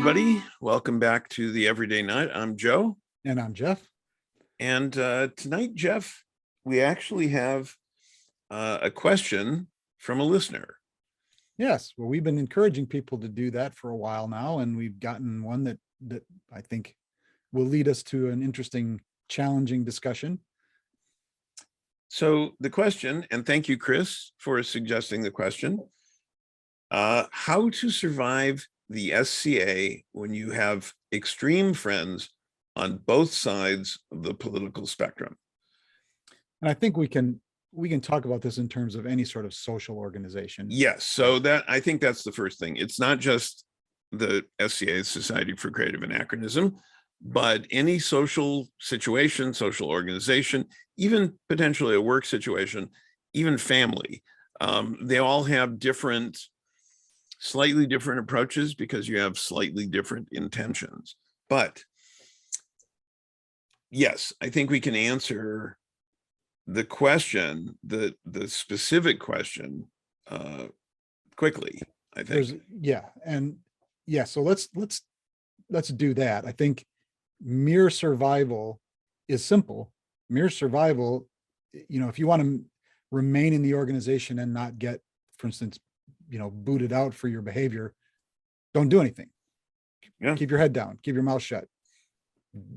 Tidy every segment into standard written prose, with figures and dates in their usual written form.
everybody. Welcome back to the Everyday Night. I'm Joe. And I'm Jeff. And tonight, Jeff, we actually have a question from a listener. Yes, well, we've been encouraging people to do that for a while now, and we've gotten one that I think will lead us to an interesting, challenging discussion. So the question, and thank you, Chris, for suggesting the question, how to survive the SCA when you have extreme friends on both sides of the political spectrum. And I think we can talk about this in terms of any sort of social organization. Yes, so I think that's the first thing. It's not just the SCA, Society for Creative Anachronism, but any social situation, social organization, even potentially a work situation, even family. They all have slightly different approaches because you have slightly different intentions. But yes, I think we can answer the question, the specific question, quickly. I think. So let's do that. I think mere survival is simple. Mere survival, if you want to remain in the organization and not get, for instance, booted out for your behavior, don't do anything. Yeah. Keep your head down, keep your mouth shut,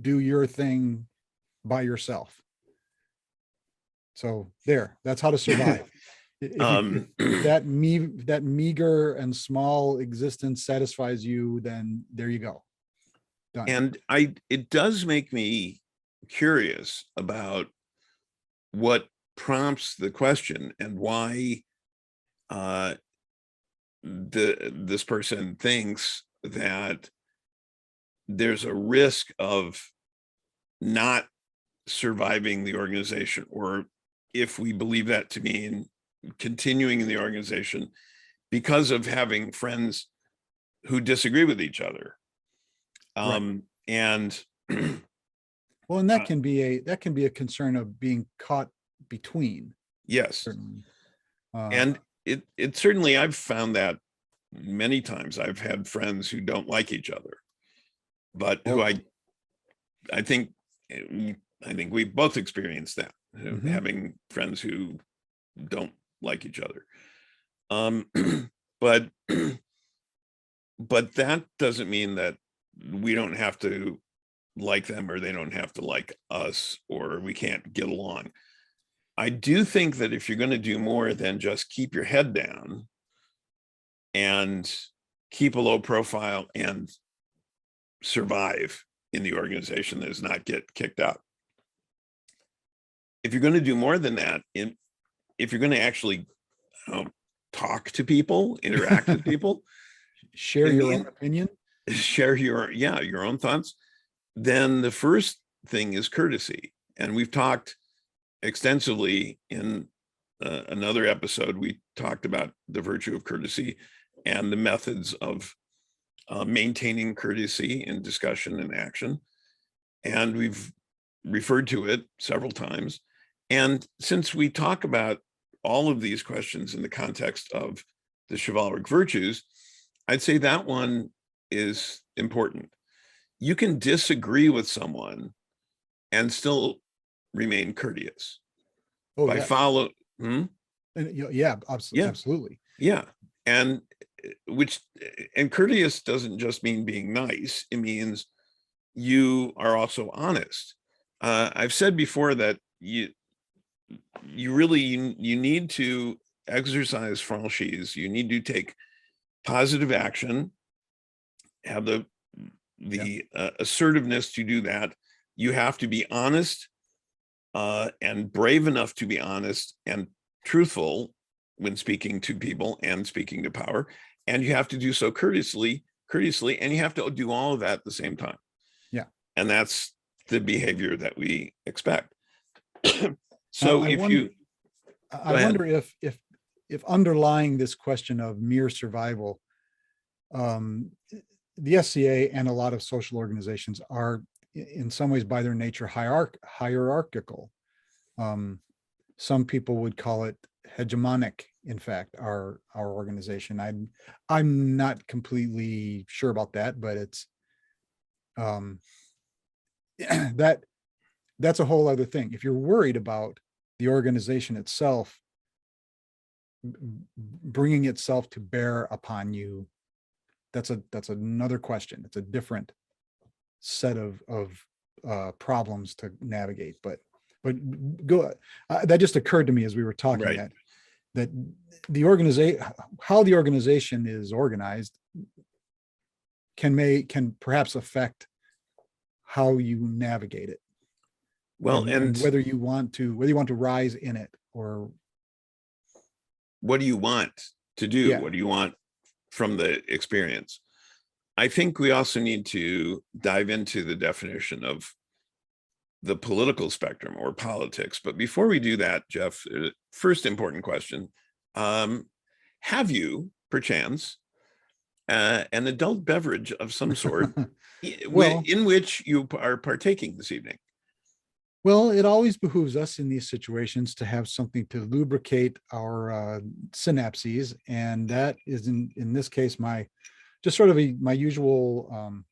do your thing by yourself. So that's how to survive. If that meager and small existence satisfies you, then there you go. Done. And it does make me curious about what prompts the question and why this person thinks that there's a risk of not surviving the organization, or if we believe that to mean continuing in the organization because of having friends who disagree with each other. Right. And well, and that can be a concern of being caught between. Yes. Certainly. And it certainly, I've found that many times. I've had friends who don't like each other, but who I think we both experienced that, having friends who don't like each other. But that doesn't mean that we don't have to like them, or they don't have to like us, or we can't get along. I do think that if you're going to do more than just keep your head down and keep a low profile and survive in the organization, that is not get kicked out. If you're going to do more than that, if you're going to actually talk to people, interact with people, share your own opinion, share your own thoughts, then the first thing is courtesy. And we've talked extensively in another episode. We talked about the virtue of courtesy and the methods of maintaining courtesy in discussion and action. And we've referred to it several times. And since we talk about all of these questions in the context of the chivalric virtues, I'd say that one is important. You can disagree with someone and still remain courteous by follow. And, absolutely. Yeah. And courteous doesn't just mean being nice. It means you are also honest. I've said before that you need to exercise franchise. You need to take positive action, have the assertiveness to do that. You have to be honest and brave enough to be honest and truthful when speaking to people and speaking to power. And you have to do so courteously, and you have to do all of that at the same time. Yeah. And that's the behavior that we expect. So I wonder if underlying this question of mere survival, the SCA and a lot of social organizations are in some ways by their nature hierarchical. Some people would call it hegemonic, in fact, our organization. I'm not completely sure about that, but it's that that's a whole other thing. If you're worried about the organization itself bringing itself to bear upon you, that's another question. It's a different set of problems to navigate. But go. That just occurred to me as we were talking, Right. that the organization, how the organization is organized, can perhaps affect how you navigate it. Well, and whether you want to rise in it, or what do you want to do? Yeah. What do you want from the experience? I think we also need to dive into the definition of the political spectrum or politics. But before we do that, Jeff, first important question. Have you, perchance, an adult beverage of some sort Well- in which you are partaking this evening? Well, it always behooves us in these situations to have something to lubricate our synapses, and that is in this case my usual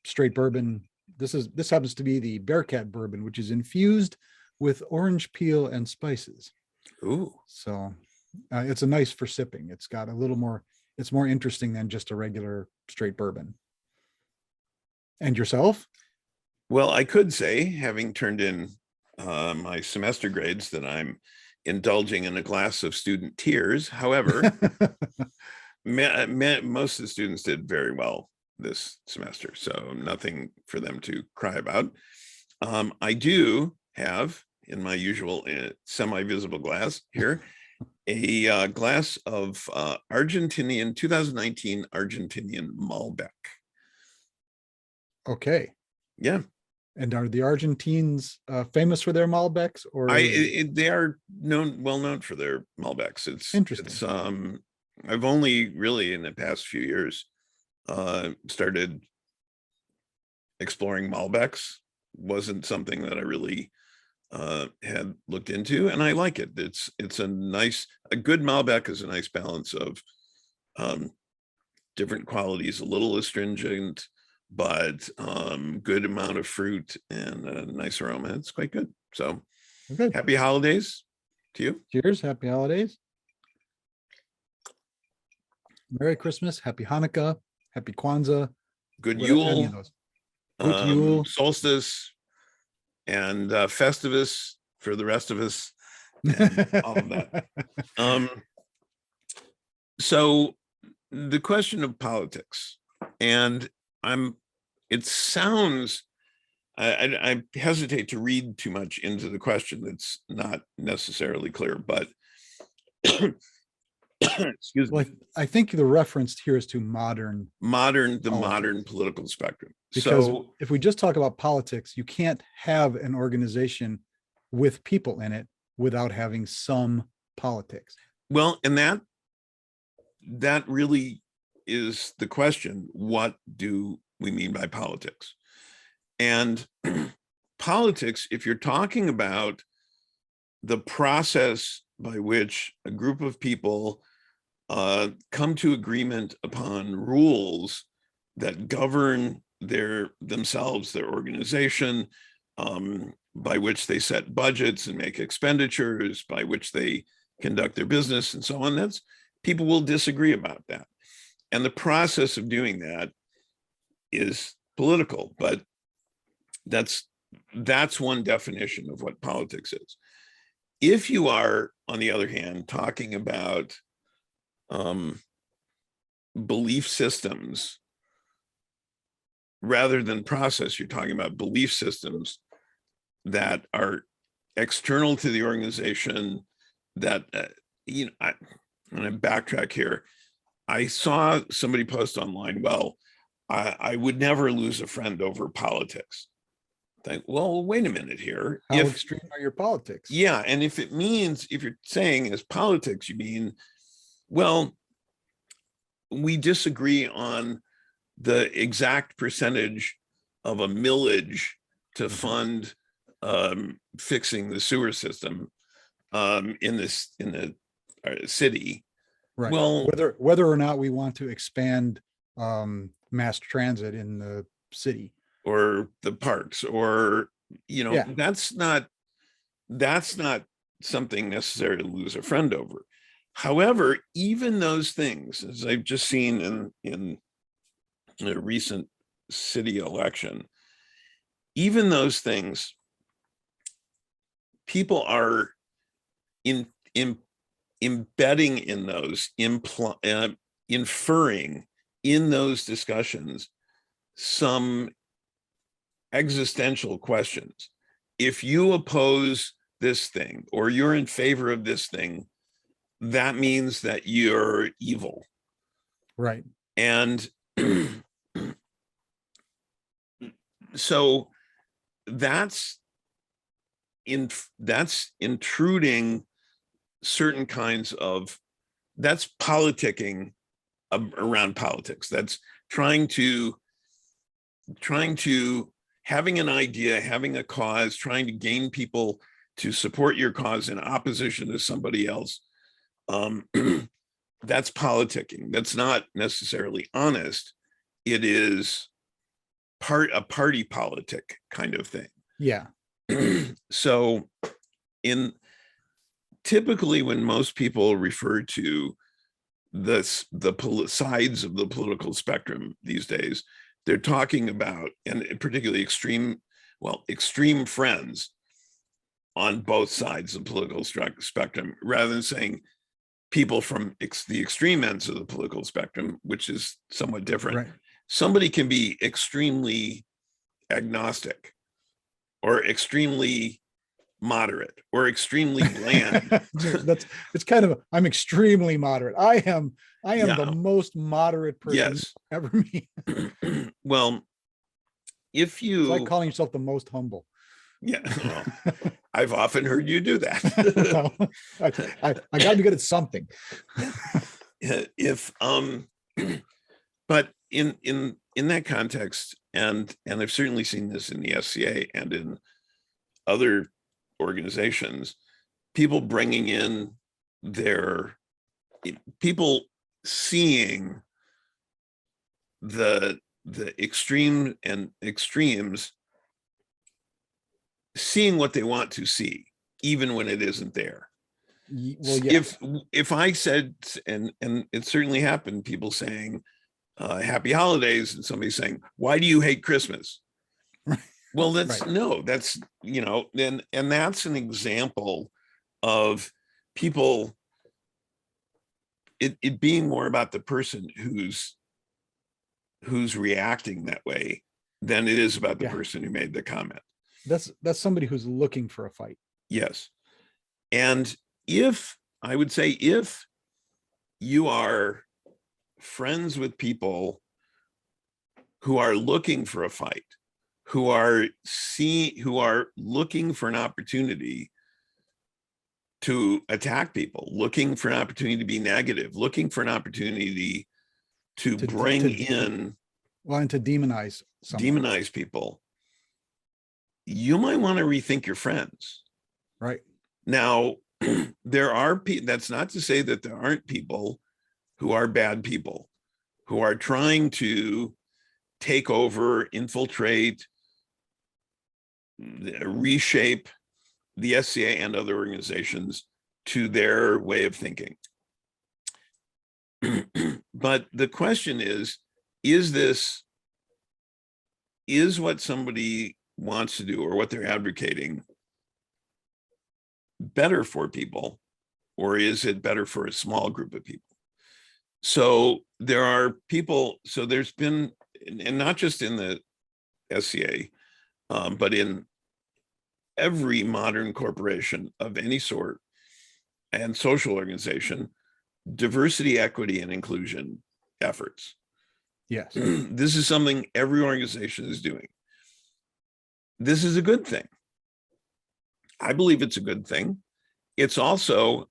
straight bourbon. This happens to be the Bearcat bourbon, which is infused with orange peel and spices. Ooh. So it's a nice for sipping. It's got a little more. It's more interesting than just a regular straight bourbon. And yourself? Well, I could say, having turned in my semester grades, that I'm indulging in a glass of student tears. However, most of the students did very well this semester, so nothing for them to cry about. I do have, in my usual semi-visible glass here, a glass of Argentinian 2019 Argentinian Malbec. Okay. Yeah. And are the Argentines famous for their Malbecs, or they are well known for their Malbecs. Interesting. I've only really in the past few years started exploring Malbecs. Wasn't something that I really had looked into, and I like it. It's a good Malbec is a nice balance of different qualities, a little astringent, but good amount of fruit and a nice aroma. It's quite good. So Okay. happy holidays to you. Cheers. Happy holidays. Merry Christmas. Happy Hanukkah. Happy Kwanzaa. Good Any of Yule, those. Good Yule. solstice, and Festivus for the rest of us, and all of that. So the question of politics, and it sounds, I hesitate to read too much into the question that's not necessarily clear, but excuse Well, me, I think the reference here is to modern modern political spectrum. Because So if we just talk about politics, you can't have an organization with people in it without having some politics. well, and that really is the question. What do we mean by politics? And politics, if you're talking about the process by which a group of people come to agreement upon rules that govern themselves, their organization, by which they set budgets and make expenditures, by which they conduct their business and so on, that's people will disagree about that. And the process of doing that is political, but that's one definition of what politics is. If you are, on the other hand, talking about belief systems rather than process, you're talking about belief systems that are external to the organization, that I'm going to backtrack here. I saw somebody post online, well, I would never lose a friend over politics. Think, well, wait a minute here. How extreme are your politics? Yeah, and if you're saying as politics, you mean, well, we disagree on the exact percentage of a millage to fund fixing the sewer system in the city. Right. Well, Whether or not we want to expand mass transit in the city. or the parks, or, Yeah. that's not something necessary to lose a friend over. However, even those things, as I've just seen in a recent city election, even those things, people are in embedding in those, inferring in those discussions some existential questions. If you oppose this thing, or you're in favor of this thing, that means that you're evil. Right. And so that's intruding certain kinds of, that's politicking around politics. That's trying to having an idea, having a cause, trying to gain people to support your cause in opposition to somebody else. That's politicking. That's not necessarily honest. It is a party politic kind of thing. Yeah. So typically when most people refer to the sides of the political spectrum these days, they're talking about, and particularly extreme friends on both sides of the political spectrum, rather than saying people from the extreme ends of the political spectrum, which is somewhat different. Right. Somebody can be extremely agnostic, or extremely moderate, or extremely bland. It's kind of, I'm extremely moderate. I am the most moderate person Yes. ever meet. Well, if you, it's like calling yourself the most humble. Yeah, well, I've often heard you do that. Well, I got to be good at something. If but in that context, and I've certainly seen this in the SCA and in other organizations, people bringing in people seeing the extreme and extremes, seeing what they want to see, even when it isn't there. Well, yes. If I said, and it certainly happened, people saying happy holidays, and somebody saying, why do you hate Christmas? Well, that's right. No, that's, and that's an example of people, it being more about the person who's reacting that way than it is about the person who made the comment. That's somebody who's looking for a fight. Yes. And I would say, if you are friends with people who are looking for a fight, who are looking for an opportunity to attack people, looking for an opportunity to be negative, looking for an opportunity to bring in, well, and to demonize people, you might want to rethink your friends. Right. Now, there are people, that's not to say that there aren't people who are bad people, who are trying to take over, infiltrate, reshape the SCA and other organizations to their way of thinking. But the question is what somebody wants to do, or what they're advocating, better for people, or is it better for a small group of people? So there are people, so there's been, and not just in the SCA, but in every modern corporation of any sort and social organization, diversity, equity, and inclusion efforts. Yes. This is something every organization is doing. This is a good thing. I believe it's a good thing. It's also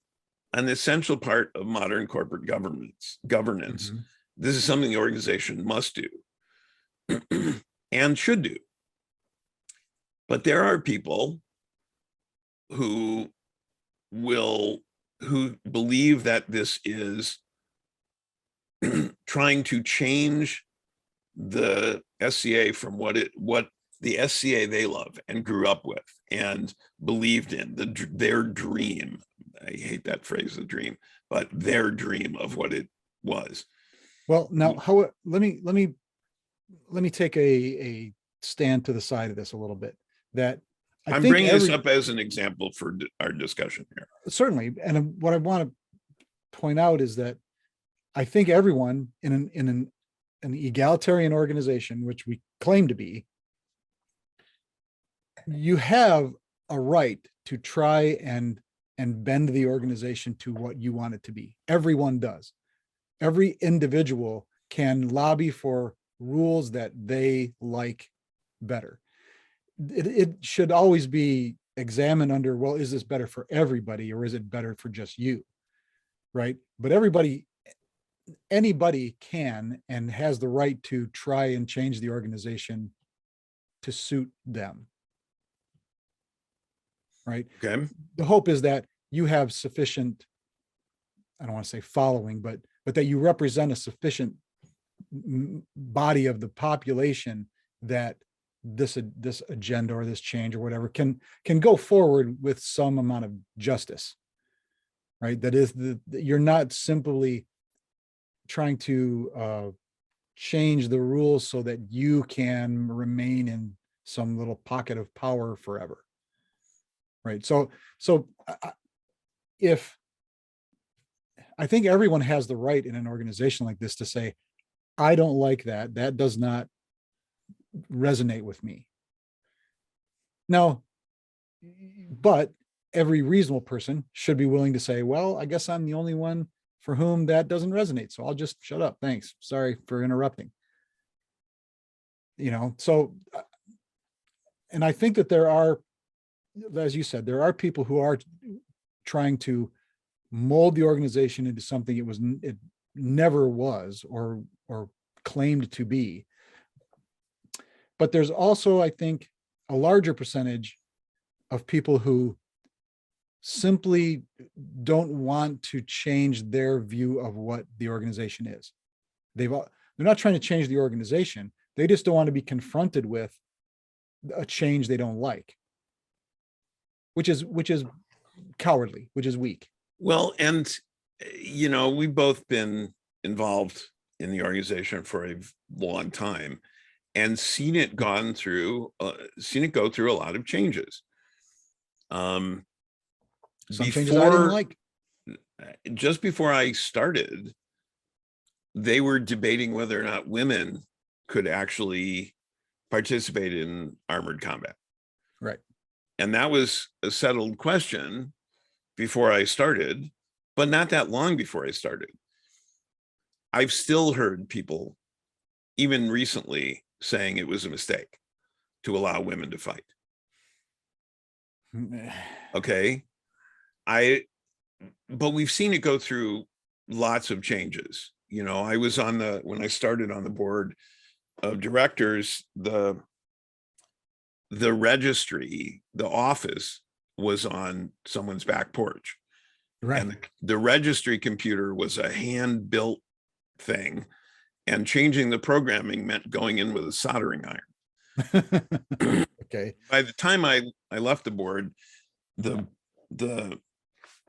an essential part of modern corporate governance. Mm-hmm. This is something the organization must do and should do. But there are people who will who believe that this is trying to change the SCA from what the SCA they love and grew up with and believed in, their dream. I hate that phrase, the dream, but their dream of what it was. Well, now let me take a stand to the side of this a little bit. That I'm bringing this up as an example for our discussion here. Certainly, and what I want to point out is that I think everyone in an egalitarian organization, which we claim to be, you have a right to try and bend the organization to what you want it to be. Everyone does. Every individual can lobby for rules that they like better. It should always be examined under, well, is this better for everybody or is it better for just you? Right. But anybody can and has the right to try and change the organization to suit them. Right. Okay. The hope is that you have sufficient, I don't want to say following, but that you represent a sufficient body of the population that this agenda or this change or whatever can go forward with some amount of justice, right? That is, you're not simply trying to change the rules so that you can remain in some little pocket of power forever, right? So if I think everyone has the right in an organization like this to say, I don't like that. That does not resonate with me. Now, but every reasonable person should be willing to say, well, I guess I'm the only one for whom that doesn't resonate. So I'll just shut up. Thanks. Sorry for interrupting. So, and I think that there are, as you said, there are people who are trying to mold the organization into something it never was or claimed to be. But there's also, I think, a larger percentage of people who simply don't want to change their view of what the organization is. They're not trying to change the organization. They just don't want to be confronted with a change they don't like, which is cowardly, which is weak. Well, and we've both been involved in the organization for a long time and seen it go through a lot of changes. Some changes I didn't like. Just before I started, they were debating whether or not women could actually participate in armored combat. Right. And that was a settled question before I started, but not that long before I started. I've still heard people, even recently, saying it was a mistake to allow women to fight. Okay. But we've seen it go through lots of changes. I was when I started on the board of directors, the registry, the office was on someone's back porch. Right. And the registry computer was a hand-built thing, and changing the programming meant going in with a soldering iron. Okay. By the time I left the board, the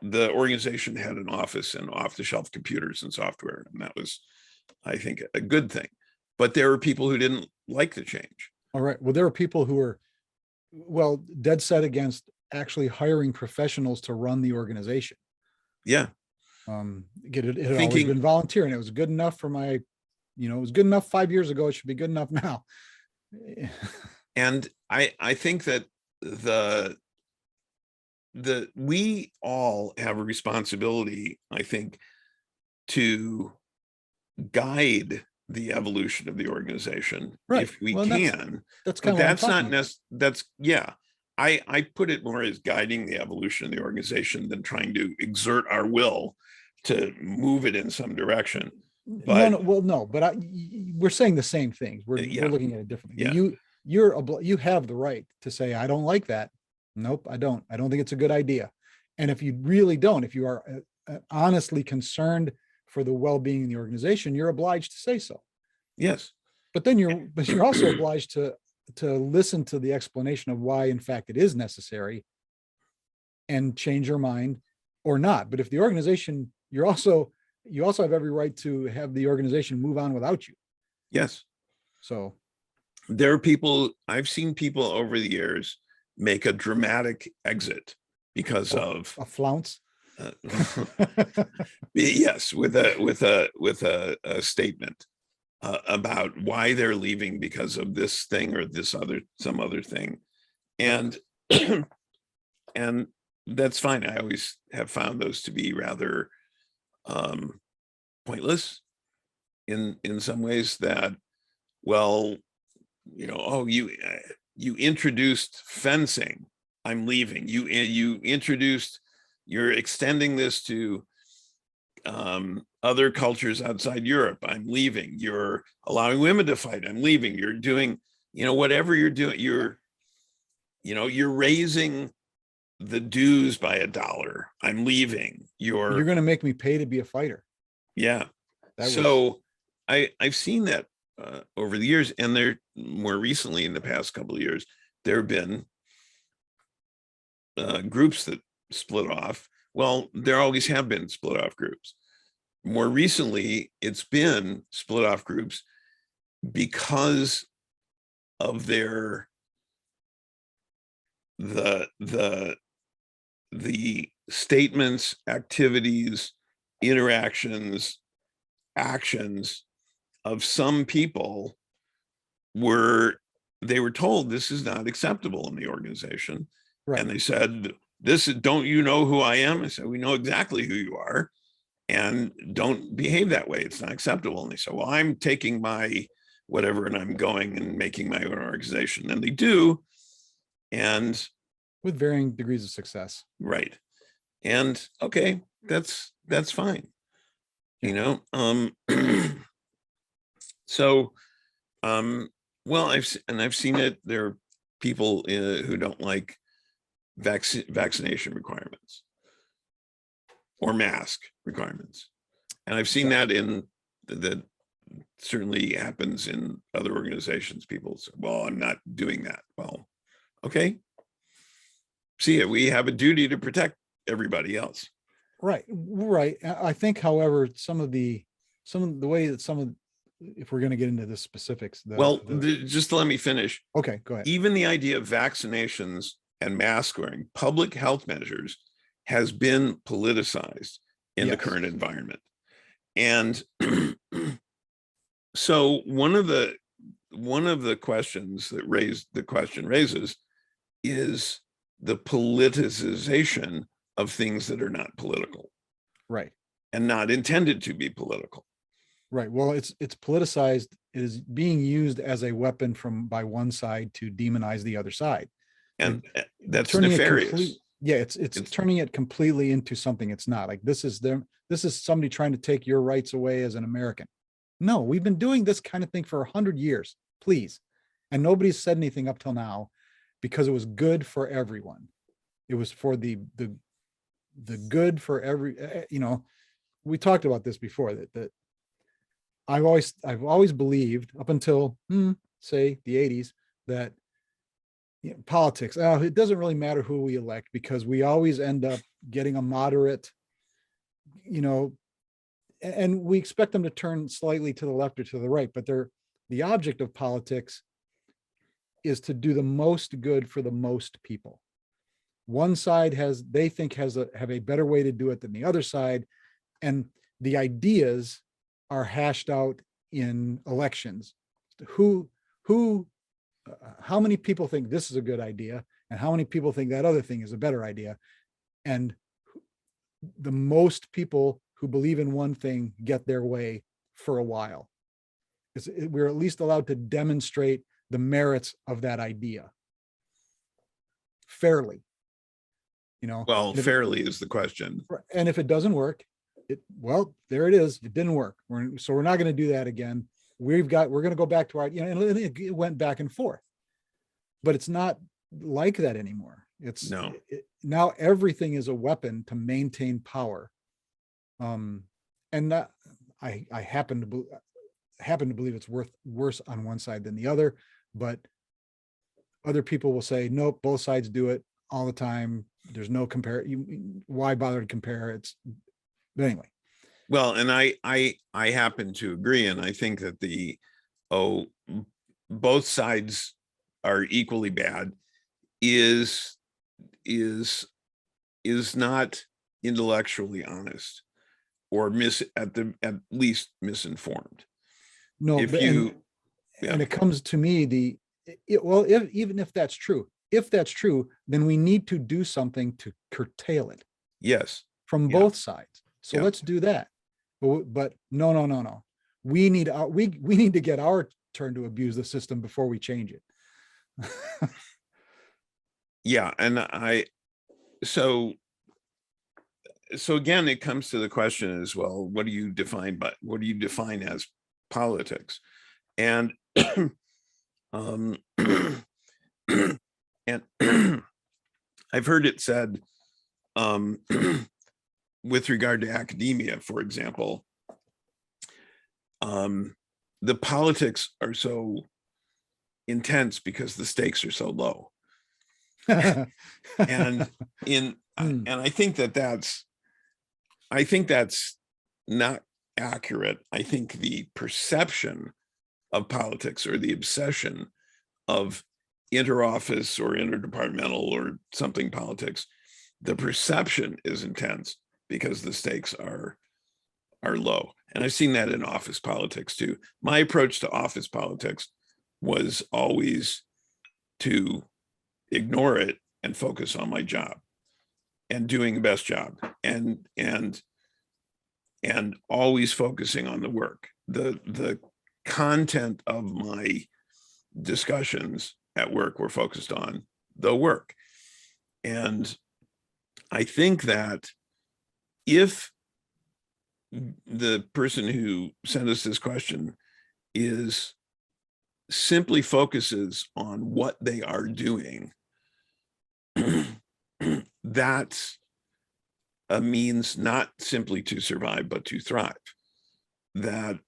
organization had an office and off-the-shelf computers and software, and that was, I think, a good thing. But there were people who didn't like the change. All right. Well, there were people who were, dead set against actually hiring professionals to run the organization. Yeah. It had always been volunteer, and it was good enough for my, it was good enough 5 years ago. It should be good enough now. And I think that we all have a responsibility, I think, to guide the evolution of the organization, right, if we can. That's kind of that's not that's yeah. I put it more as guiding the evolution of the organization than trying to exert our will to move it in some direction. But we're saying the same things. We're looking at it differently. Yeah. You have the right to say, I don't like that. Nope, I don't think it's a good idea. And if you really don't, if you are honestly concerned for the well-being of the organization, you're obliged to say so. Yes. But then you're also obliged to listen to the explanation of why, in fact, it is necessary and change your mind or not. But if the organization, you also have every right to have the organization move on without you. Yes. So There are people, I've seen people over the years make a dramatic exit because of a flounce. Yes, with a statement about why they're leaving because of this thing or some other thing, and and that's fine. I always have found those to be rather pointless in some ways. That, well, oh, you introduced fencing, I'm leaving. You introduced, you're extending this to other cultures outside Europe, I'm leaving. You're allowing women to fight, I'm leaving. You're doing, whatever you're doing, you're raising the dues by $1, I'm leaving. You're going to make me pay to be a fighter. Yeah. That So I've seen that over the years, and there more recently in the past couple of years, there have been groups that split off. Well, there always have been split off groups. More recently, it's been split off groups because of the statements, activities, interactions, actions of some people were told this is not acceptable in the organization. Right. And they said, don't you know who I am? I said, we know exactly who you are, and don't behave that way. It's not acceptable. And they said, well, I'm taking my whatever and I'm going and making my own organization. And they do. And with varying degrees of success. Right. And okay, that's fine. So, well, I've seen it. There are people who don't like vaccination requirements or mask requirements. And I've seen that that certainly happens in other organizations. People say, well, I'm not doing that. Well, okay. See, we have a duty to protect everybody else. Right. I think, however, some of the way that if we're going to get into the specifics. Just let me finish. Okay, go ahead. Even the idea of vaccinations and mask wearing, public health measures, has been politicized in the current environment. And so one of the questions that raises is the politicization of things that are not political. Right. And not intended to be political. Right. Well, it's politicized. It is being used as a weapon by one side to demonize the other side. And that's nefarious. It's turning it completely into something it's not. Like, this is somebody trying to take your rights away as an American. No, we've been doing this kind of thing for 100 years, please. And nobody's said anything up till now, because it was good for everyone. It was for the good for every, we talked about this before, that I've always believed, up until say the 80s, that politics, it doesn't really matter who we elect, because we always end up getting a moderate, and we expect them to turn slightly to the left or to the right, but the object of politics is to do the most good for the most people. One side have a better way to do it than the other side, and the ideas are hashed out in elections. How many people think this is a good idea, and how many people think that other thing is a better idea? And the most people who believe in one thing get their way for a while. We're at least allowed to demonstrate the merits of that idea fairly. Fairly is the question. And if it doesn't work, there it is. It didn't work. So we're not going to do that again. We're going to go back to our, and it went back and forth, but it's not like that anymore. It's No. now everything is a weapon to maintain power. And that I happen to believe it's worse on one side than the other, but other people will say, nope, both sides do it all the time. There's no why bother to compare? But anyway. Well, and I happen to agree, and I think that both sides are equally bad is not intellectually honest, or at least misinformed. No, If you, and it comes to me, even if that's true, then we need to do something to curtail it yes, from yeah, both sides. So yeah. let's do that. But no. We need to get our turn to abuse the system before we change it. Yeah, and so again, it comes to the question as well, what do you define as politics? And and I've heard it said, with regard to academia, for example, the politics are so intense because the stakes are so low. And I think that's not accurate. I think the perception of politics, or the obsession of interoffice or interdepartmental or something politics, the perception is intense because the stakes are low. And I've seen that in office politics too. My approach to office politics was always to ignore it and focus on my job and doing the best job, and always focusing on the work. The content of my discussions at work were focused on the work. And I think that if the person who sent us this question is simply focuses on what they are doing, that's a means not simply to survive, but to thrive. That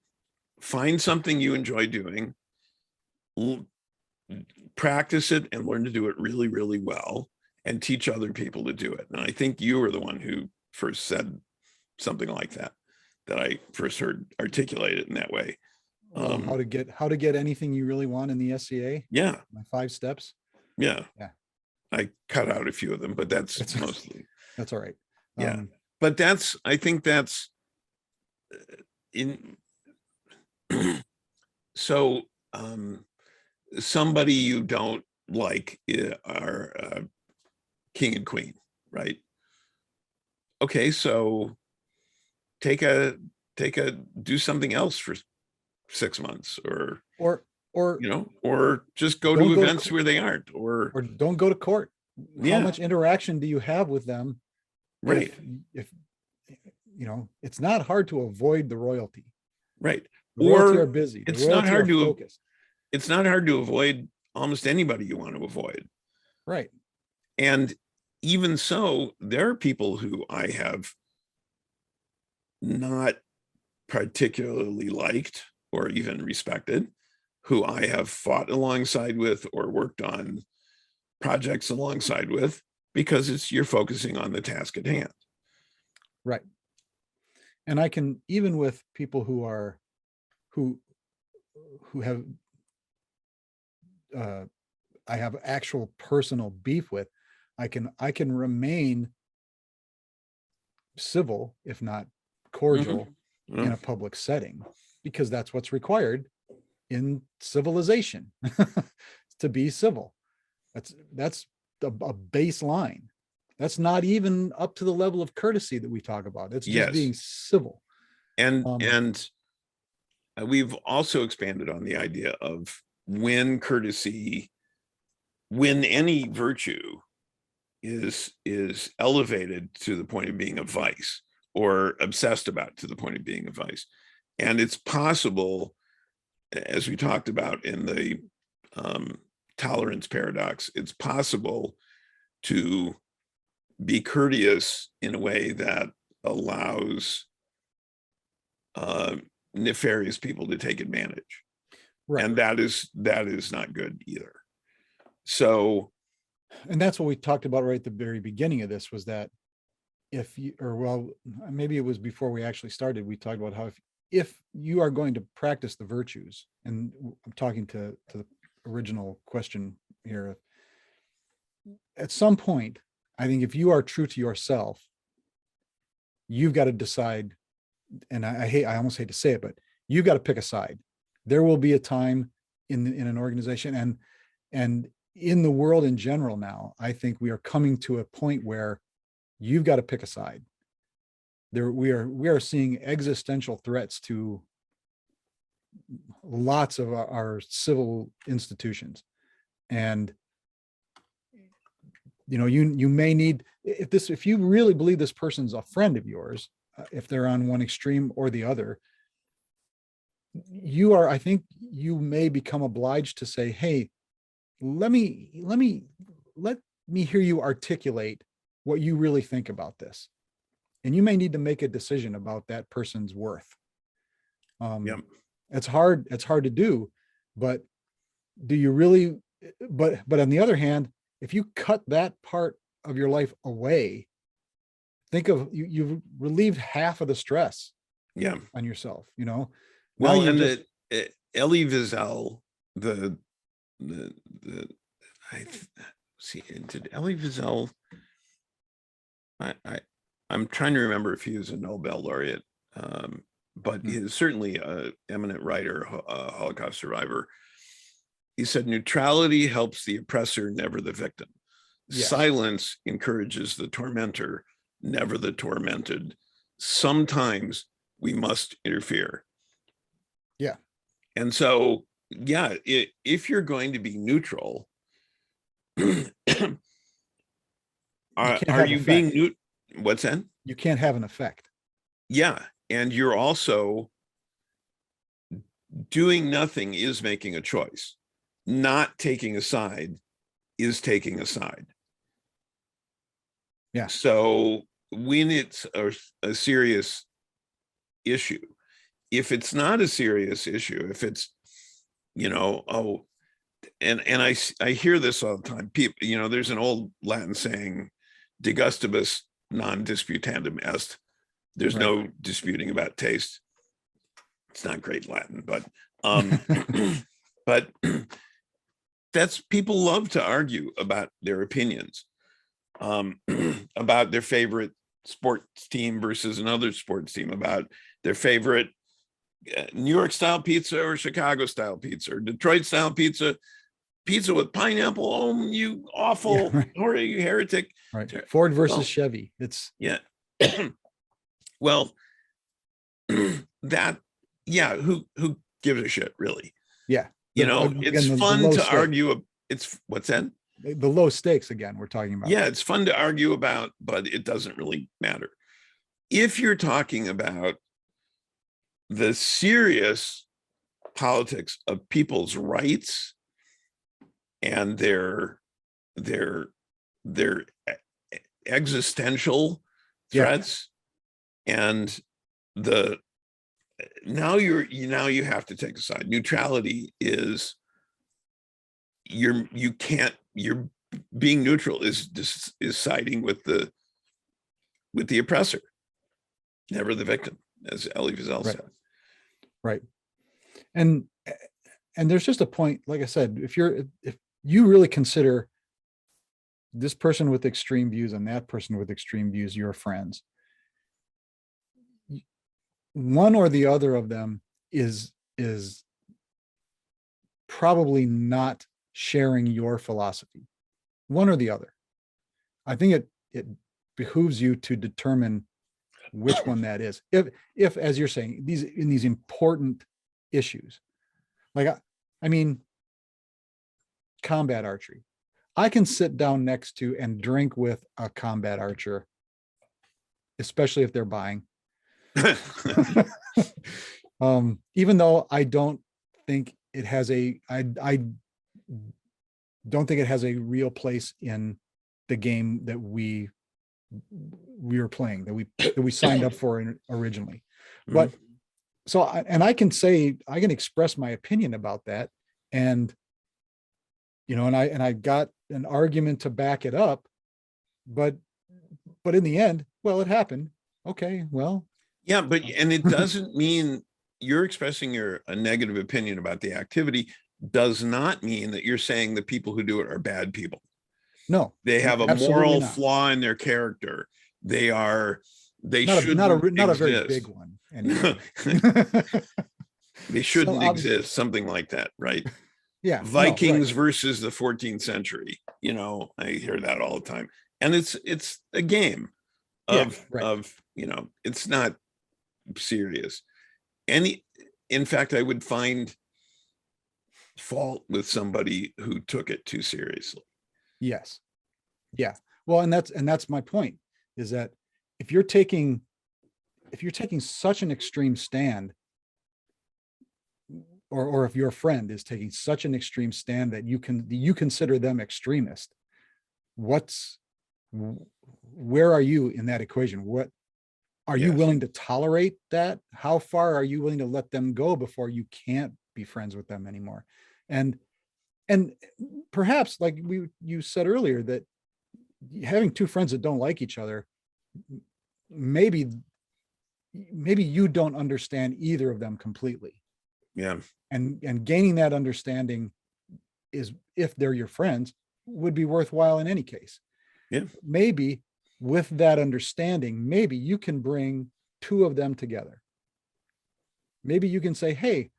find something you enjoy doing, practice it, and learn to do it really, really well, and teach other people to do it. And I think you were the one who first said something like that I first heard articulated in that way. How to get anything you really want in the SCA. Yeah. My 5 steps. Yeah. Yeah. I cut out a few of them, but that's mostly. That's all right. Yeah. But I think that's in. So somebody you don't like are king and queen, right? Okay, so do something else for 6 months, or just go to events where they aren't, or don't go to court. Yeah. How much interaction do you have with them? Right. If it's not hard to avoid the royalty. Right. The royalty are busy. It's not hard to avoid almost anybody you want to avoid. Right. And even so, there are people who I have not particularly liked or even respected, who I have fought alongside with or worked on projects alongside with, because you're focusing on the task at hand. Right. And I can, even with people who have I have actual personal beef with, I can remain civil, if not cordial, Mm-hmm. in a public setting, because that's what's required in civilization to be civil. That's a baseline. That's not even up to the level of courtesy that we talk about. It's just being civil. And we've also expanded on the idea of when any virtue is elevated to the point of being a vice, or obsessed about to the point of being a vice. And it's possible, as we talked about in the tolerance paradox, it's possible to be courteous in a way that allows nefarious people to take advantage. Right. And that is not good either. So, and that's what we talked about right at the very beginning of this, was that if you, or well, maybe it was before we actually started, we talked about how if you are going to practice the virtues, and I'm talking to the original question here, at some point, I think if you are true to yourself, you've got to decide, and I almost hate to say it, but you've got to pick a side. There will be a time in an organization and in the world in general now, I think we are coming to a point where you've got to pick a side. We are seeing existential threats to lots of our civil institutions. And you may need, if you really believe this person's a friend of yours, if they're on one extreme or the other, I think you may become obliged to say, hey, let me hear you articulate what you really think about this. And you may need to make a decision about that person's worth. yep. It's hard to do, but do you really, but on the other hand, if you cut that part of your life away, think of you've relieved half of the stress on yourself, Well, and Elie Wiesel, I see, did Elie Wiesel, I'm trying to remember if he was a Nobel laureate, but he is certainly an eminent writer, a Holocaust survivor. He said, neutrality helps the oppressor, never the victim. Yes. Silence encourages the tormentor, never the tormented. Sometimes we must interfere. Yeah. And so, yeah, if you're going to be neutral, are you being neutral? What's that? You can't have an effect. Yeah. And you're also doing nothing is making a choice. Not taking a side is taking a side. Yeah. So when it's a serious issue, if it's not a serious issue, if it's, and I hear this all the time. People, there's an old Latin saying, de gustibus non disputandum est. There's no disputing about taste. It's not great Latin, but but that's, people love to argue about their opinions, about their favorite sports team versus another sports team, about their favorite New York style pizza or Chicago style pizza or Detroit style pizza with pineapple. Oh, you awful, or you heretic. Right. Ford versus Chevy. It's well, that, who gives a shit, really? Yeah. It's fun to argue. It's what's that? The low stakes again, we're talking about. Yeah, it's fun to argue about, but it doesn't really matter. If you're talking about the serious politics of people's rights and their existential threats, and now you have to take a side. Neutrality is you're being neutral is siding with the oppressor, never the victim, as Elie Wiesel said. Right. And there's just a point, like I said, if you really consider this person with extreme views and that person with extreme views your friends, one or the other of them is probably not sharing your philosophy, one or the other. I think it behooves you to determine which one that is. If as you're saying, in these important issues, like, I mean, combat archery, I can sit down next to and drink with a combat archer, especially if they're buying. Even though I don't think it has I don't think it has a real place in the game that we were playing, that we signed up for originally. But so I can say, I can express my opinion about that, and and I got an argument to back it up, but in the end, well, it happened. Okay, well, yeah, but and it doesn't mean you're expressing a negative opinion about the activity does not mean that you're saying the people who do it are bad people. no, They have a absolutely moral not. flaw in their character. They Not shouldn't a very big exist. one anyway. They So shouldn't exist, something like that, right? yeah, no, right. Vikings versus the 14th century. I hear that all the time. And it's a game Yeah, of right. it's not serious. In fact, I would find fault with somebody who took it too seriously. Yes. Yeah. Well, and that's my point, is that if you're taking such an extreme stand, or if your friend is taking such an extreme stand that you consider them extremist, where are you in that equation? What are you Yes. willing to tolerate that? How far are you willing to let them go before you can't be friends with them anymore? And perhaps, like you said earlier, that having two friends that don't like each other, maybe you don't understand either of them completely. Yeah. And gaining that understanding is, if they're your friends, would be worthwhile in any case. Yeah. Maybe with that understanding, maybe you can bring two of them together. Maybe you can say, hey,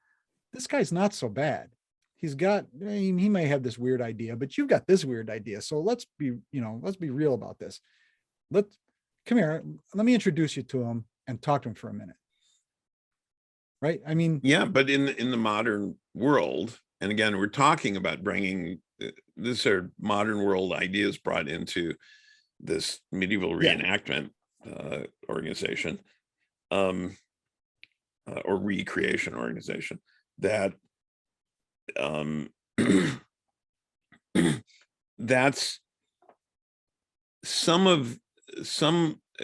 this guy's not so bad. He may have this weird idea, but you've got this weird idea. So let's be real about this. Come here. Let me introduce you to him and talk to him for a minute. Right? I mean, yeah, but in the modern world, and again, we're talking about bringing these are modern world ideas brought into this medieval reenactment organization, or recreation organization, that that's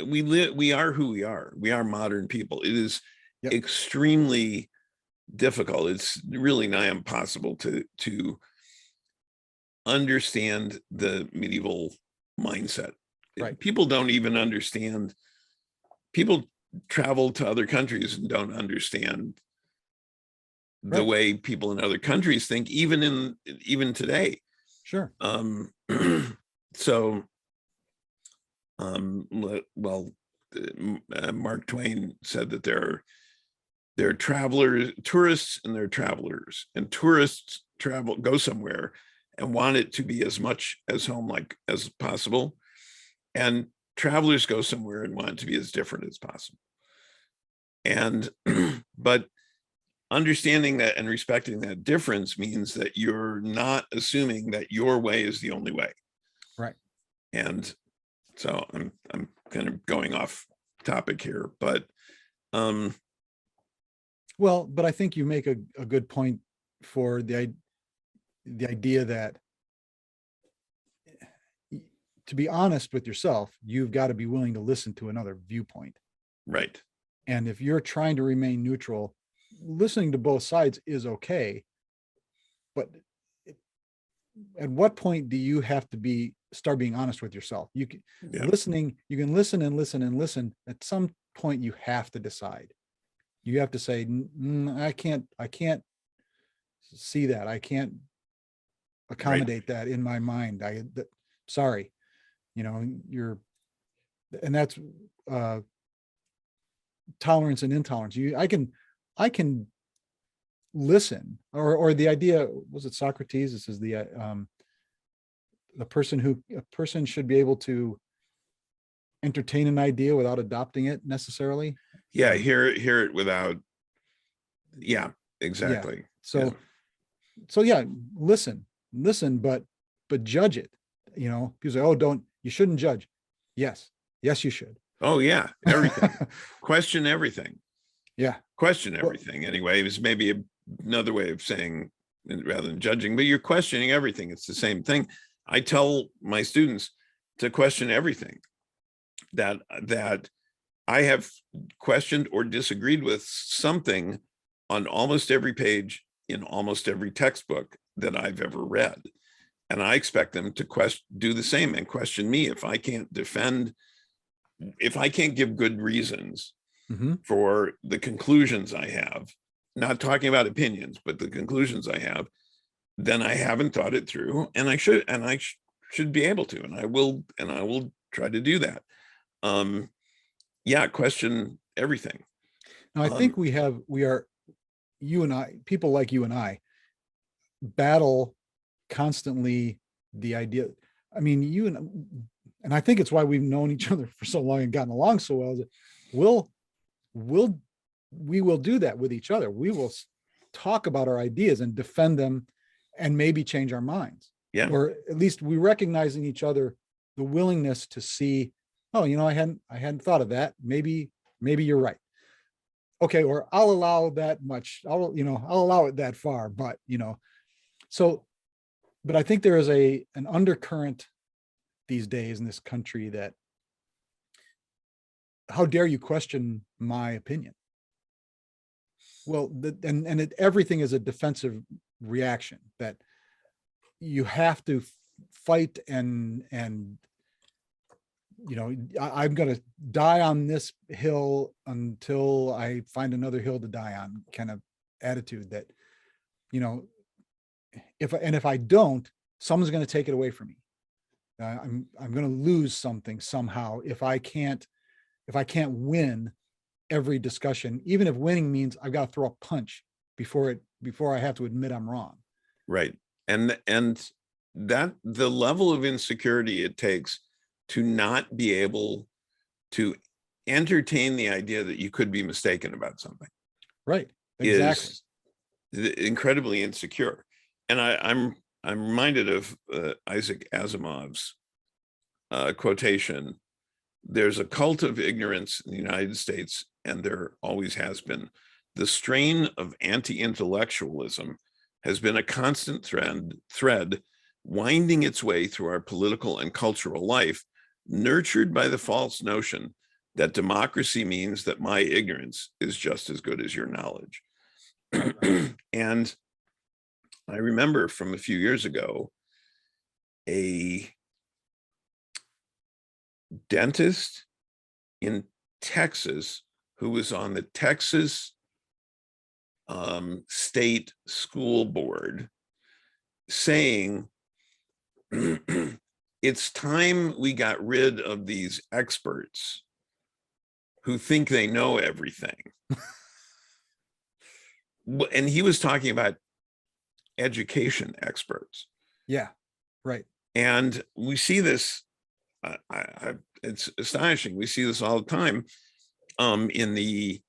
we are who we are. We are modern people. It is extremely difficult. It's really nigh impossible to understand the medieval mindset. Right. People don't even understand. People travel to other countries and don't understand the way people in other countries think, even today. Sure. So, well, Mark Twain said that there are tourists, and there are travelers, and tourists go somewhere and want it to be as much as home-like as possible, and travelers go somewhere and want it to be as different as possible. And but understanding that and respecting that difference means that you're not assuming that your way is the only way. Right. And so I'm kind of going off topic here, but well, but I think you make a good point for the idea that, to be honest with yourself, you've got to be willing to listen to another viewpoint. Right. And if you're trying to remain neutral, listening to both sides is okay. But at what point do you have to start being honest with yourself? You can listen and listen and listen. At some point you have to decide. You have to say, I can't see that. I can't accommodate that in my mind. Sorry, and that's tolerance and intolerance. I can listen, or the idea, was it Socrates? This is a person should be able to entertain an idea without adopting it necessarily. Yeah, hear it without. Yeah, exactly. Yeah. So yeah, listen, but judge it. People say, you shouldn't judge. Yes, you should. Oh yeah, everything. Question everything. Yeah. Question everything. Anyway, it's maybe another way of saying, rather than judging, but you're questioning everything. It's the same thing. I tell my students, to question everything that I have questioned or disagreed with something on almost every page in almost every textbook that I've ever read. And I expect them to do the same and question me if I can't give good reasons for the conclusions I have, not talking about opinions, but the conclusions I have, then I haven't thought it through, and I should be able to, and I will try to do that. Yeah, question everything. Now, I think you and I, people like you and I, battle constantly the idea. I mean, and I think it's why we've known each other for so long and gotten along so well. Is that we will do that with each other. We will talk about our ideas and defend them, and maybe change our minds. Yeah. Or at least we recognize in each other the willingness to see, oh, I hadn't thought of that. Maybe you're right. Okay, or I'll allow that much. I'll allow it that far, but but I think there is an undercurrent these days in this country that, how dare you question my opinion? Well, everything is a defensive reaction, that you have to fight and I'm going to die on this hill until I find another hill to die on, kind of attitude that, if I don't, someone's going to take it away from me. I'm going to lose something somehow if I can't win every discussion, even if winning means I've got to throw a punch before I have to admit I'm wrong. Right. And that the level of insecurity it takes to not be able to entertain the idea that you could be mistaken about something. Right. Exactly. Is incredibly insecure. And I'm reminded of Isaac Asimov's quotation. There's a cult of ignorance in the United States, and there always has been. The strain of anti-intellectualism has been a constant thread winding its way through our political and cultural life, nurtured by the false notion that democracy means that my ignorance is just as good as your knowledge. And I remember from a few years ago, a dentist in Texas who was on the Texas state school board saying, it's time we got rid of these experts who think they know everything. And he was talking about education experts. Yeah, right. And we see this, it's astonishing. We see this all the time in the,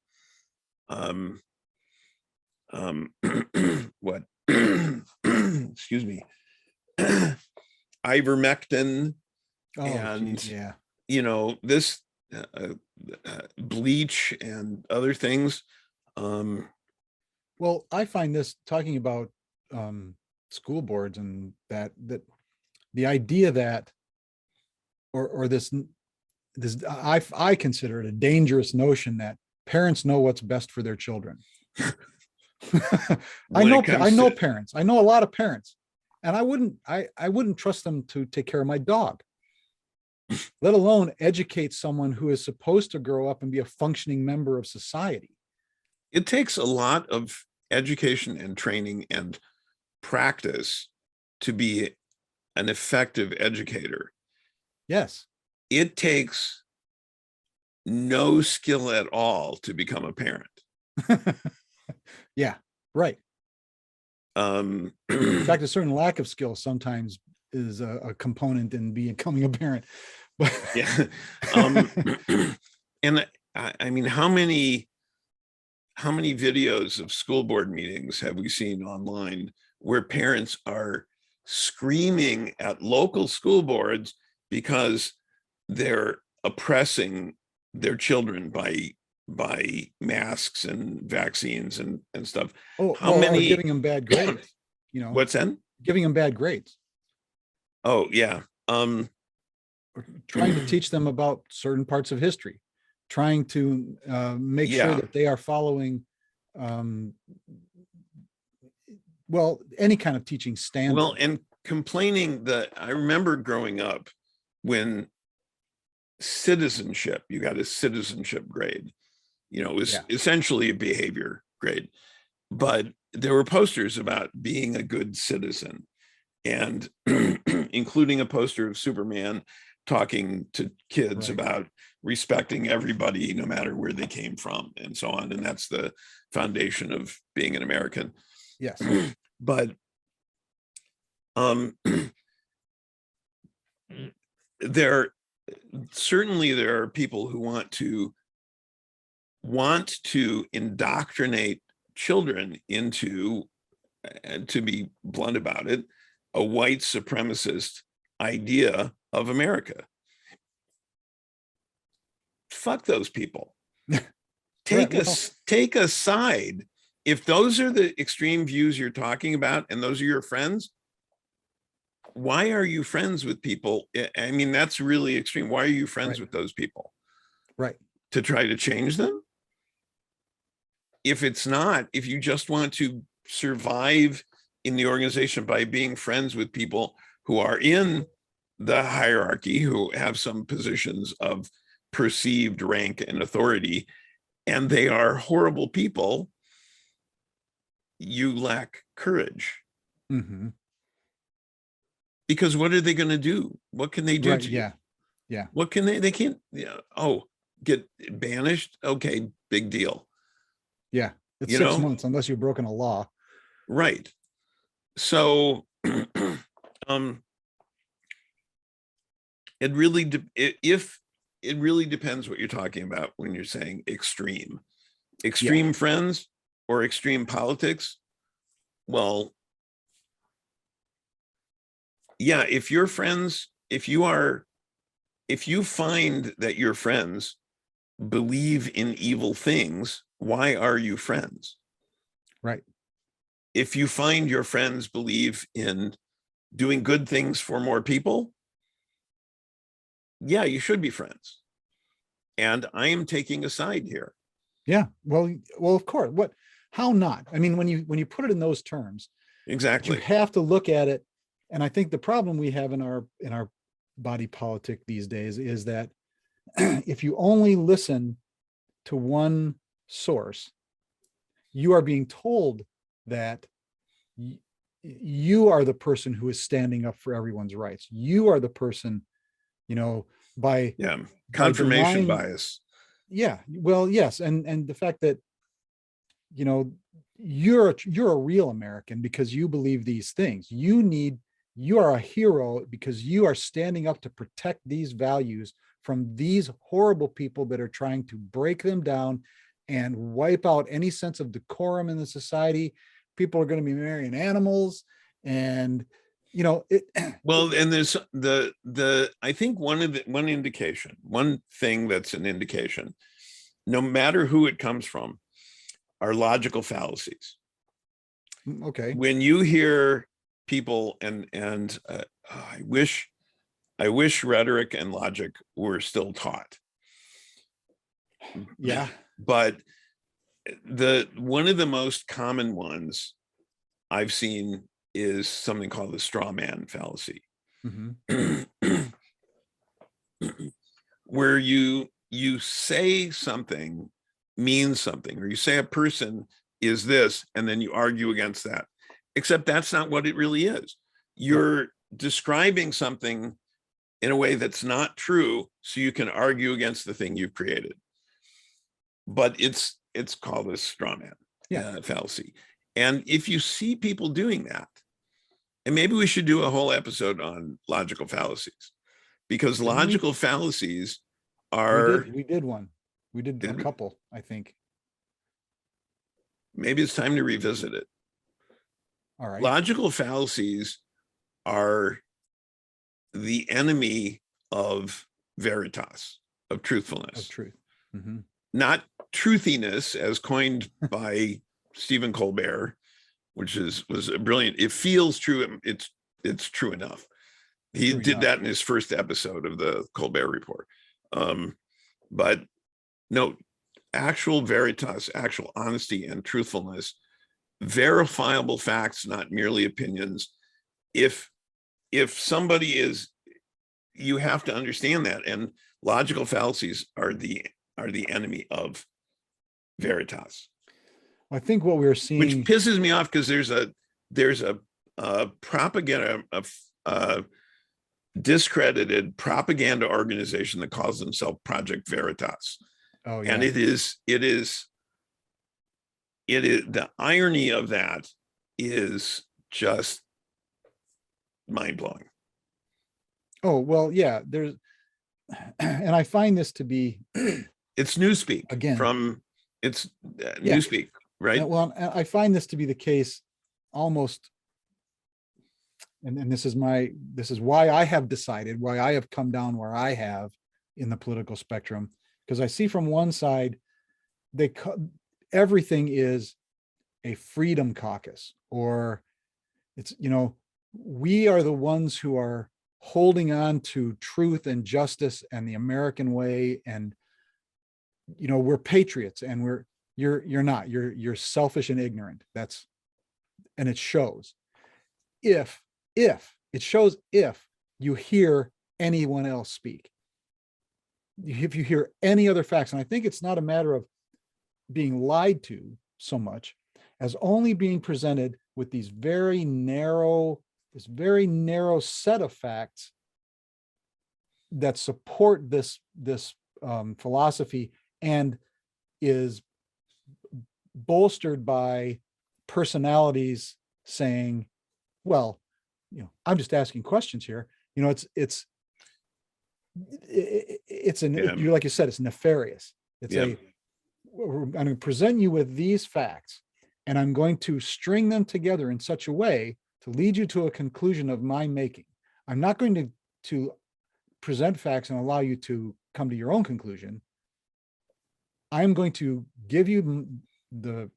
what, excuse me, ivermectin, and, yeah, this bleach and other things. Well, I find this, talking about school boards, and that the idea that, or this I consider it a dangerous notion that parents know what's best for their children. I know parents. I know a lot of parents, and I wouldn't trust them to take care of my dog, let alone educate someone who is supposed to grow up and be a functioning member of society. It takes a lot of education and training and practice to be an effective educator. Yes. It takes no skill at all to become a parent. Yeah, right. In fact, a certain lack of skill sometimes is a component in becoming a parent. But yeah. And I mean, how many videos of school board meetings have we seen online where parents are screaming at local school boards because they're oppressing their children by masks and vaccines and stuff? How many, or giving them bad grades? What's that? Giving them bad grades. Oh yeah. trying to teach them about certain parts of history, trying to make sure Yeah. that they are following, well, any kind of teaching standard. Well, and complaining that I remember growing up when citizenship, you got a citizenship grade, you know, it was Yeah. essentially a behavior grade, but there were posters about being a good citizen, and including a poster of Superman talking to kids Right. about respecting everybody, no matter where they came from, and so on. And that's the foundation of being an American. Yes. But there certainly there are people who want to indoctrinate children into, to be blunt about it, a white supremacist idea of America. Fuck those people. Take Right, well, take a side. If those are the extreme views you're talking about and those are your friends, why are you friends with people? I mean, that's really extreme. Why are you friends Right. with those people? Right. To try to change them? If it's not, if you just want to survive in the organization by being friends with people who are in the hierarchy, who have some positions of perceived rank and authority, and they are horrible people, you lack courage. Mhm. Because what are they going to do? What can they do Right. to you? Yeah. Yeah. What can they can't, yeah. Oh, get banished? Okay, big deal. Yeah. It's You 6 know, months unless you've broken a law. right. So it really if it really depends what you're talking about when you're saying extreme friends or extreme politics. Well, yeah, if your friends, if you find that your friends believe in evil things, why are you friends? Right. If you find your friends believe in doing good things for more people, yeah, you should be friends. And I am taking a side here. Yeah. Well, of course. How not? I mean, when you put it in those terms, but you Exactly. have to look at it. And I think the problem we have in our body politic these days is that if you only listen to one source, you are being told that you are the person who is standing up for everyone's rights. You are the person, by Yeah. Confirmation denying. bias. Yeah, well, yes, and the fact that you know you're a real American because you believe these things. You are a hero because you are standing up to protect these values from these horrible people that are trying to break them down and wipe out any sense of decorum in the society. People are going to be marrying animals, and it. Well, and there's I think one indication, one thing that's an indication, no matter who it comes from, are logical fallacies. Okay. When you hear people I wish rhetoric and logic were still taught. Yeah. But one of the most common ones I've seen is something called the straw man fallacy. Mm-hmm. Where you say something means something, or you say a person is this, and then you argue against that, except that's not what it really is. You're describing something in a way that's not true, so you can argue against the thing you've created. But it's called a straw man fallacy. And if you see people doing that, and maybe we should do a whole episode on logical fallacies, because logical fallacies are. We did one. We did a couple, I think. Maybe it's time to revisit it. All right. Logical fallacies are the enemy of veritas, of truthfulness. Of truth. Mm-hmm. Not truthiness, as coined by Stephen Colbert, which was brilliant. It feels true. It's true enough. He Sure he did does. that in his first episode of the Colbert Report. But no, actual veritas, actual honesty and truthfulness, verifiable facts, not merely opinions. If somebody is, you have to understand that, and logical fallacies are the enemy of veritas, I think what we're which seeing, pisses me off, because there's a propaganda of discredited propaganda organization that calls themselves Project Veritas. oh And yeah, it is the irony of that is just mind-blowing. oh well, yeah, there's, and I find this to be, It's newspeak again, from it's yeah, newspeak, right? well, I find this to be the case almost, and this is why I have decided, why I have come down where I have in the political spectrum, because I see from one side, everything is a freedom caucus, or it's, we are the ones who are holding on to truth and justice and the American way, and we're patriots, and you're not, you're selfish and ignorant. And it shows if if you hear anyone else speak, if you hear any other facts. And I think it's not a matter of being lied to so much as only being presented with this very narrow set of facts that support this philosophy, and is bolstered by personalities saying, well, I'm just asking questions here. Like you said, it's nefarious. I'm going to present you with these facts, and I'm going to string them together in such a way to lead you to a conclusion of my making. I'm not going to present facts and allow you to come to your own conclusion. I'm going to give you this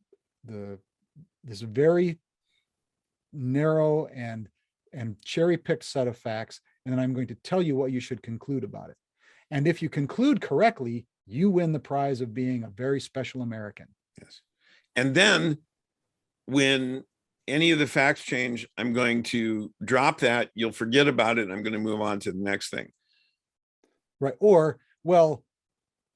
very narrow and cherry-picked set of facts, and then I'm going to tell you what you should conclude about it. And if you conclude correctly, you win the prize of being a very special American. Yes. And then when any of the facts change, I'm going to drop that. You'll forget about it. I'm going to move on to the next thing. Right. Or, well,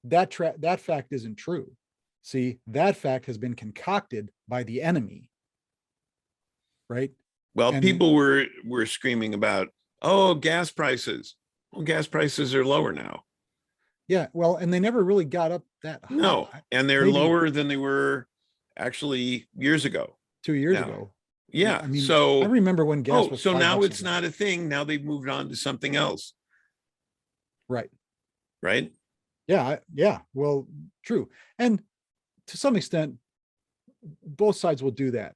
that fact isn't true. See, that fact has been concocted by the enemy. Right. Well, people were screaming about, oh, gas prices. Well, gas prices are lower now. Yeah. Well, and they never really got up that high. No, and they're lower than they were actually years ago. 2 years ago. Yeah. I mean, so I remember when gas was so now it's ago. not a thing. Now they've moved on to something else. Right. Right. Yeah. Yeah. Well, true. And to some extent, both sides will do that,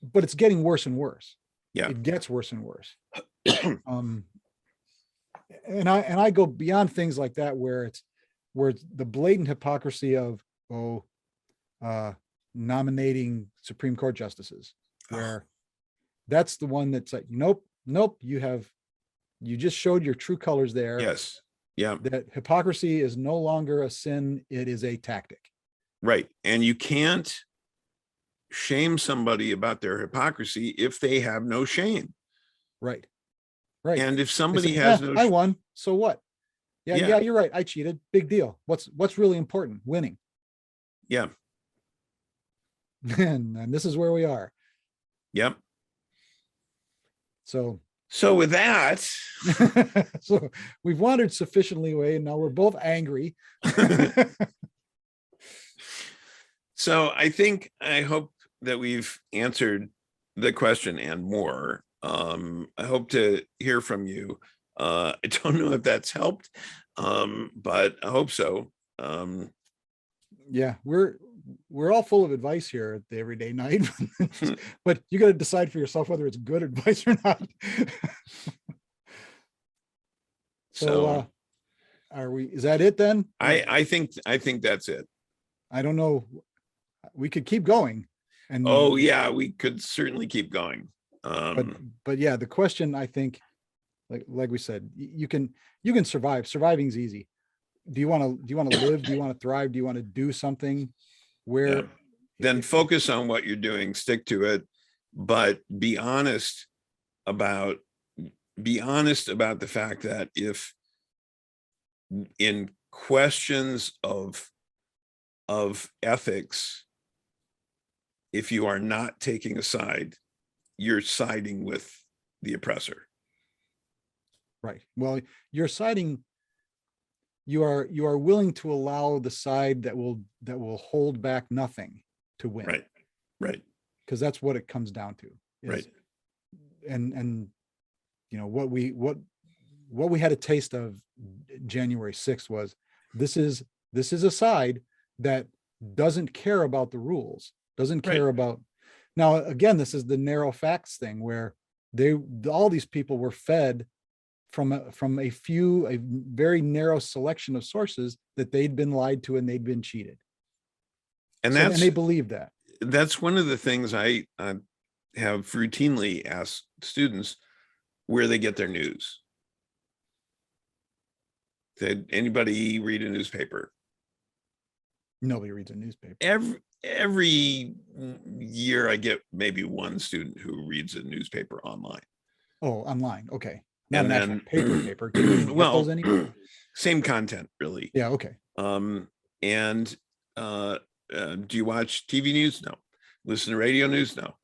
but it's getting worse and worse. Yeah. It gets worse and worse. And I go beyond things like that, where it's the blatant hypocrisy of nominating Supreme Court justices, where that's the one that's like, nope, you just showed your true colors there. Yes. Yeah. That hypocrisy is no longer a sin, it is a tactic. Right. And you can't shame somebody about their hypocrisy if they have no shame. Right. Right. And if somebody has no, I won, so what? Yeah, you're right. I cheated. Big deal. What's really important? Winning. Yeah. And this is where we are. Yep. So with that, so we've wandered sufficiently away, and now we're both angry. So I hope that we've answered the question and more. I hope to hear from you. I don't know if that's helped, but I hope so. Yeah, we're all full of advice here at the Everyday Night, but you got to decide for yourself whether it's good advice or not. So is that it then? I think that's it. I don't know. We could keep going. And oh yeah, we could certainly keep going. But yeah, the question, I think, like we said, you can survive. Surviving's easy. Do you want to live? Do you want to thrive? Do you want to do something Yeah. where Then focus on what you're doing, stick to it, but be honest about the fact that if in questions of ethics, if you are not taking a side, you're siding with the oppressor. right. Well, you're siding, you are willing to allow the side that will hold back nothing to win. Right. Right. Because that's what it comes down to. Right. And you know what we had a taste of January 6th was this is a side that doesn't care about the rules, doesn't care about. Now again, this is the narrow facts thing where all these people were fed from a very narrow selection of sources that they'd been lied to and they'd been cheated. And and they believe that. That's one of the things I have routinely asked students where they get their news. Did anybody read a newspaper? Nobody reads a newspaper. Every year I get maybe one student who reads a newspaper online. Oh, online. Okay. Not And an actual then, paper. Can you get well, those anymore? same content, really. Yeah. Okay. And do you watch TV news? No. Listen to radio news? No.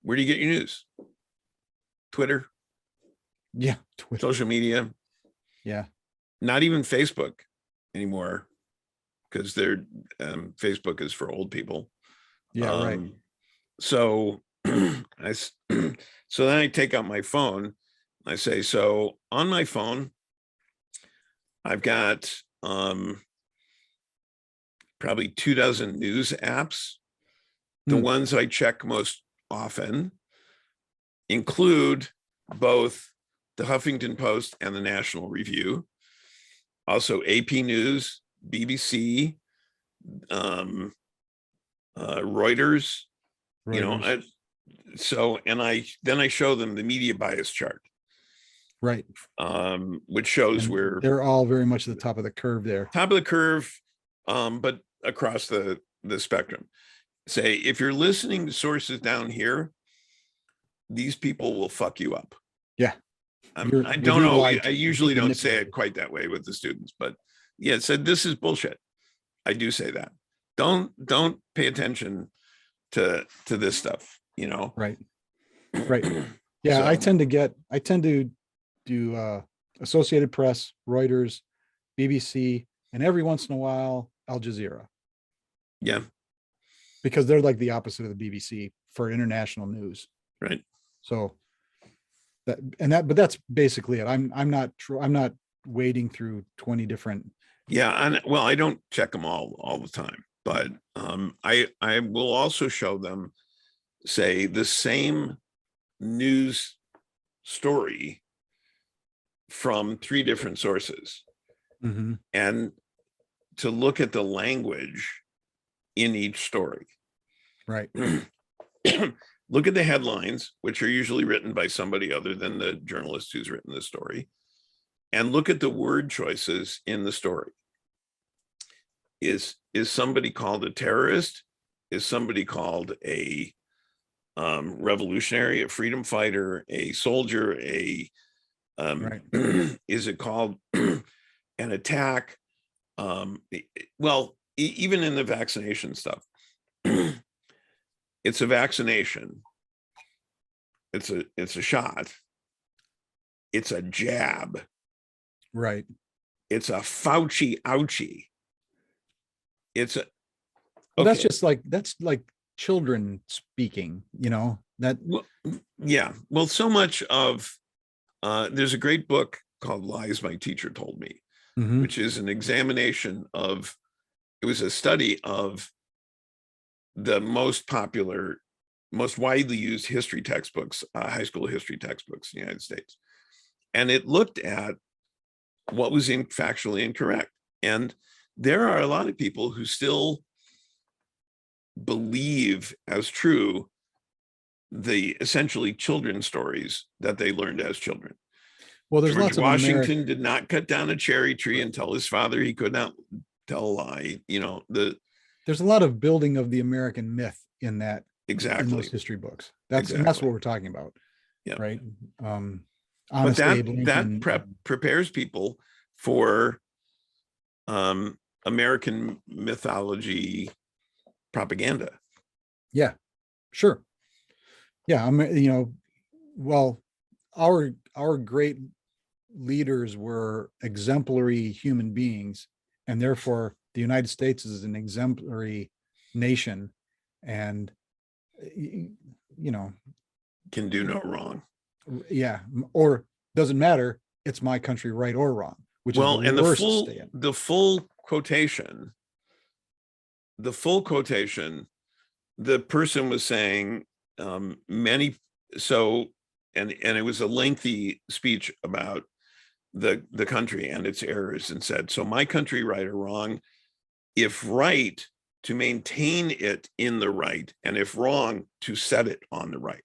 Where do you get your news? Twitter? Yeah. Twitter. Social media? Yeah. Not even Facebook anymore, because they're Facebook is for old people. Yeah. Right. So so then I take out my phone. I say, so on my phone, I've got probably 24 news apps. The ones I check most often include both the Huffington Post and the National Review, also AP News, BBC, Reuters, you know. So, and then I show them the media bias chart, right, which shows and where they're all very much at the top of the curve there. Top of the curve, but across the spectrum. Say, if you're listening to sources down here, these people will fuck you up. Yeah. I don't know. I usually don't say it quite that way with the students, but yeah, so this is bullshit. I do say that. Don't pay attention to this stuff, you know? Right. Right. Yeah. So, I tend to do Associated Press, Reuters, BBC, and every once in a while, Al Jazeera. Yeah. Because they're like the opposite of the BBC for international news. Right. So but that's basically it. I'm not wading through 20 different. Yeah. Well, I don't check them all the time, but I will also show them, say, the same news story from 3 different sources, and to look at the language in each story. Right. Look at the headlines, which are usually written by somebody other than the journalist who's written the story, and look at the word choices in the story. Is somebody called a terrorist? Is somebody called a revolutionary, a freedom fighter, a soldier, right. Is it called an attack? Well, even in the vaccination stuff, it's a vaccination. It's a shot. It's a jab. Right. It's a Fauci ouchie. It's a. Okay. That's like children speaking, you know, that. Well, yeah. Well, so much of, there's a great book called Lies My Teacher Told Me, which is an examination of, it was a study of the most popular, most widely used history textbooks, high school history textbooks in the United States. And it looked at what was factually incorrect. And there are a lot of people who still believe as true the essentially children's stories that they learned as children. Well, there's George lots of Washington did not cut down a cherry tree and tell his father he could not tell a lie. You know, there's a lot of building of the American myth in exactly those history books. That's exactly. what we're talking about. Yeah. Right. But Honest Abe that Lincoln. prepares people for American mythology propaganda. Yeah, sure. Yeah, well, our great leaders were exemplary human beings, and therefore the United States is an exemplary nation, and Can do no wrong. Yeah, or doesn't matter. It's my country, right or wrong, which is the worst stand. The full quotation, the person was saying and it was a lengthy speech about the country and its errors, and said, so my country, right or wrong, if right, to maintain it in the right, and if wrong, to set it on the right.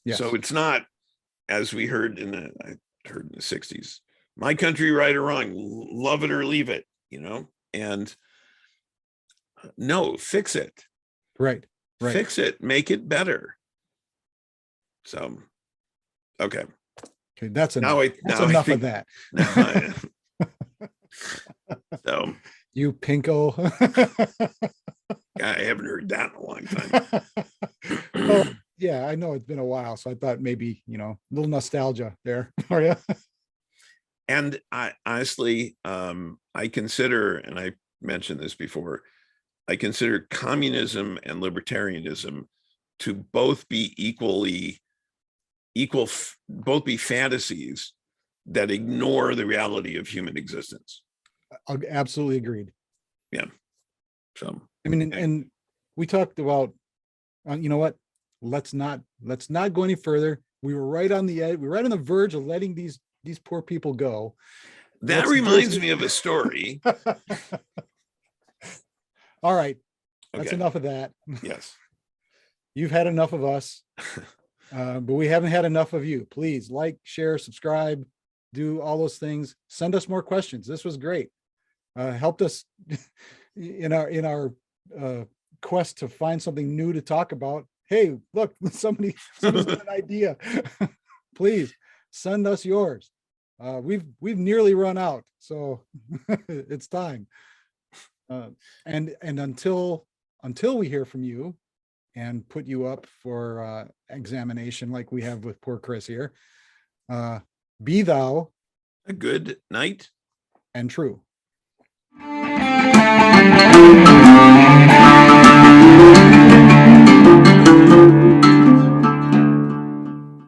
Yes. So it's not, as we heard in the 60s, my country, right or wrong, love it or leave it, and no, fix it. Right. Fix it, make it better. So, okay. That's enough. That's enough of that. So you pinko. I haven't heard that in a long time. Oh, yeah, I know it's been a while, so I thought maybe, a little nostalgia there for you. And I honestly, I consider, and I mentioned this before, I consider communism and libertarianism to both be both be fantasies that ignore the reality of human existence. Absolutely agreed. Yeah. So, I mean, and we talked about, you know what? Let's not go any further. We were right on the edge. We were right on the verge of letting these poor people go. That reminds me of a story. All right. That's enough of that. Yes. You've had enough of us, but we haven't had enough of you. Please like, share, subscribe, do all those things. Send us more questions. This was great. Helped us in our quest to find something new to talk about. Hey, look, somebody's got an idea. Please send us yours. We've nearly run out, so it's time. And until we hear from you and put you up for examination like we have with poor Chris here, be thou a good night and true.